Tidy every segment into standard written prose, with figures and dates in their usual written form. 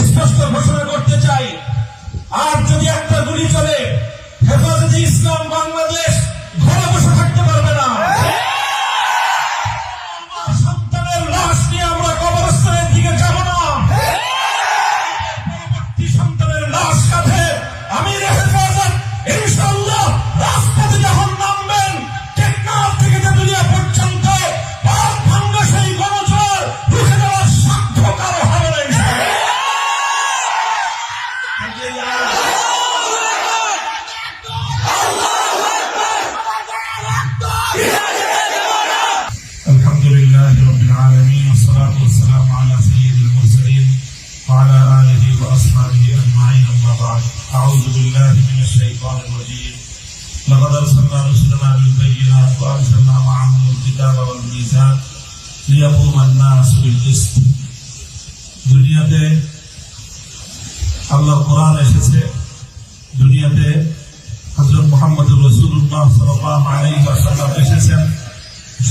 স্পষ্ট ঘোষণা করতে চাই, আর যদি একটা গুলি চলে, হেফাজতে ইসলাম বাংলাদেশ ঘরে বসে থাকতে পারবে না। সন্তানের লাশ নিয়ে আমরা কবরস্থানের দিকে যাব না। পরবর্তী সন্তানের লাশ কাঁধে আমির হেফাজত ইনশাআল্লাহ রাজপথে যখন নামবেন, টেকনাফ থেকে তেতুলিয়া পর্যন্ত পাঁচ ভাঙ্গা সেই গণজোয়ার রুখে দেওয়ার সাধ্য কারো হবে না। আলহামদুলিল্লাহ রাব্বিল আলামিন والصلاه والسلام على سيد المرسلين وعلى اله واصحابه اجمعين اما بعد اعوذ بالله من الشيطان الرجيم لقد ارسلنا رسلنا بالبينات وانزلنا معهم الكتاب والميزان ليقوم الناس بالقسط দুনিয়াতে আল্লাহর কোরআন এসেছে, দুনিয়াতে হযরত মুহাম্মদুর রাসূলুল্লাহ সাল্লাল্লাহু আলাইহি ওয়াসাল্লাম এসেছেন,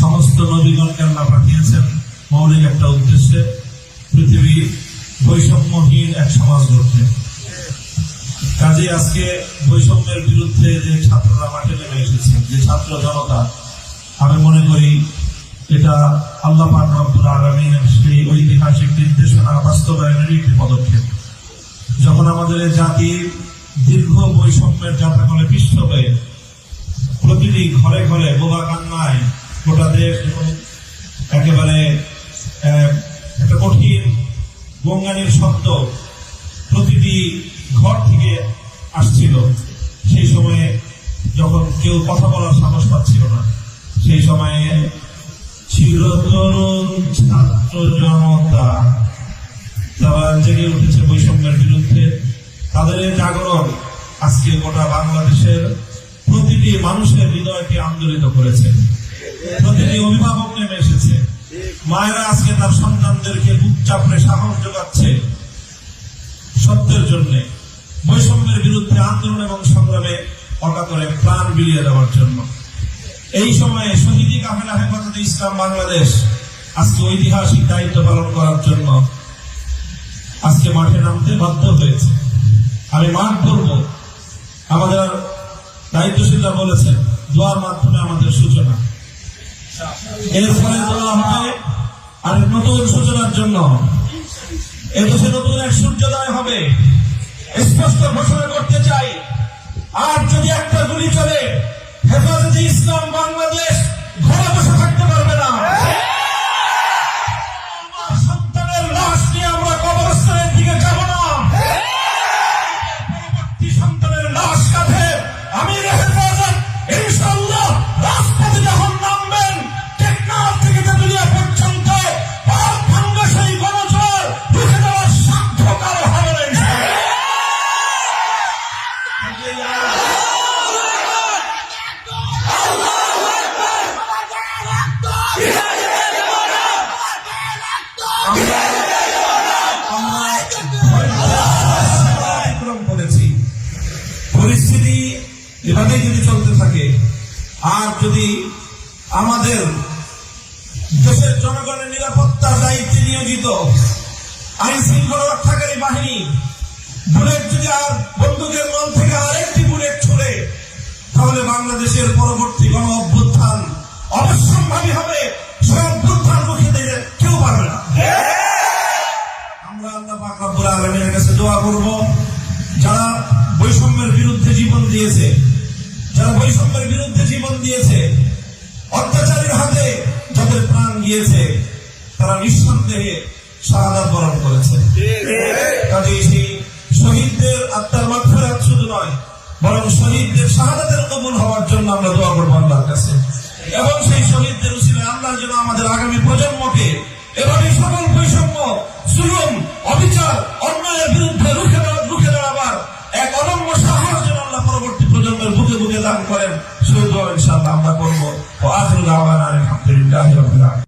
সমস্ত নবীগণকে আল্লাহ পাঠিয়েছেন মৌলিক একটা উদ্দেশ্যে, পৃথিবী বৈষম্যহীন এক সমাজ গড়তে। কাজে আজকে বৈষম্যের বিরুদ্ধে যে ছাত্ররা মাঠে নেমে এসেছে, যে ছাত্র জনতা, আমি মনে করি এটা আল্লাহ পাক রব্বুল আলামিনের সেই ঐতিহাসিক নির্দেশনা বাস্তবায়নের একটি পদক্ষেপ। যখন আমাদের জাতির দীর্ঘ বৈষম্যের যাত্রাকলে পিষ্ট হয়ে প্রতিটি ঘরে ঘরে বোবা কান্নায় গোটা দেশ এবং একেবারে একটা কঠিন গঙ্গানির শব্দ প্রতিটি ঘর থেকে আসছিল, সেই সময়ে যখন কেউ কথা বলার সাহস পাচ্ছিল না, সেই সময়ে চিরতরুণ ছাত্র জনতা তারা জেগে উঠেছে বৈষম্যের বিরুদ্ধে। তাদের এই জাগরণ আজকে গোটা বাংলাদেশের প্রতিটি মানুষের হৃদয়কে আন্দোলিত করেছে। প্রতিটি অভিভাবক নেমে এসেছে, মায়েরা আজকে তার সন্তানদেরকে বুক চাপড়ে সাহস যোগাচ্ছে সত্যের জন্য, বৈষম্যের বিরুদ্ধে আন্দোলন এবং সংগ্রামে অকাতরে প্রাণ বিলিয়ে দেওয়ার জন্য। এই সময়ে শহীদি কাফেলা হেফাজতে ইসলাম বাংলাদেশ আজকে ঐতিহাসিক দায়িত্ব পালন করার জন্য আজকে মাঠে নামতে বাধ্য হয়েছে। আমি মাঠ করব, আমাদের দায়িত্বশীলরা বলেছেন দোয়ার মাধ্যমে আমাদের সূচনা, এর ফলে দোয়া হবে আর নতুন সূচনার জন্য এদেশে নতুন এক সূর্যোদয় হবে। স্পষ্ট ঘোষণা করতে চাই, আর যদি একটা গুলি চলে, হেফাজতে ইসলাম বাংলাদেশ ঘরে বসে থাকতে পারবে না। সন্তানের লাশ নিয়ে আমরা কবরস্থানের দিকে যাব না। পরবর্তী সন্তানের লাশ কাঁধে আমির হেফাজত ইনশাআল্লাহ রাজপথে যখন নামবেন, টেকনাফ থেকে তেতুলিয়া পর্যন্ত পাঁচ ভাঙ্গা সেই গণজোয়ার রুখে দেওয়ার সাধ্য কারো হবে না। পরিস্থিতি এভাবেই যদি চলতে থাকে, আর যদি আমাদের দেশের জনগণের নিরাপত্তার দায়িত্বে নিয়োজিত আইন শৃঙ্খলা রক্ষাকারী বাহিনী বুলেট যদি আর বন্দুকের মন থেকে আরেকটি বুলেট ছুড়ে, তাহলে বাংলাদেশের পরবর্তী গণ অভ্যুত্থান অবশ্যম্ভাবী হবে। সে অভ্যুত্থান রুখে দিতে কেউ পারবে না। আমরা আল্লাহ পাক রব্বুল আলামিনের কাছে দোয়া করব, যারা বৈষম্যের বিরুদ্ধে জীবন দিয়েছে, যারা বৈষম্যের বিরুদ্ধে জীবন দিয়েছে, অত্যাচারীর হাতে যাদের প্রাণ গিয়েছে, তারা নিঃসন্দেহে শাহাদাত বরণ করেছে। কাজেই সেই শহীদদের আত্মার মাগফিরাত শুধু নয়, বরং শহীদদের শাহাদাতের কবুল হওয়ার জন্য আমরা দোয়া করবো আল্লাহর কাছে, এবং সেই শহীদদের উসিলায় আল্লাহ যেন আমাদের আগামী প্রজন্মকে এভাবে সকল বৈষম্য, জুলুম, অবিচার, অন্যায়ের বিরুদ্ধে রুখে দাঁড়াবার এক অদম্য সাহস যেন আল্লাহ পরবর্তী প্রজন্মের বুকে বুকে দান করেন। সেই দোয়া ইনশাআল্লাহ আমরা করবো। আখিরু দাওয়ানা আলহামদুলিল্লাহি রাব্বিল আলামিন।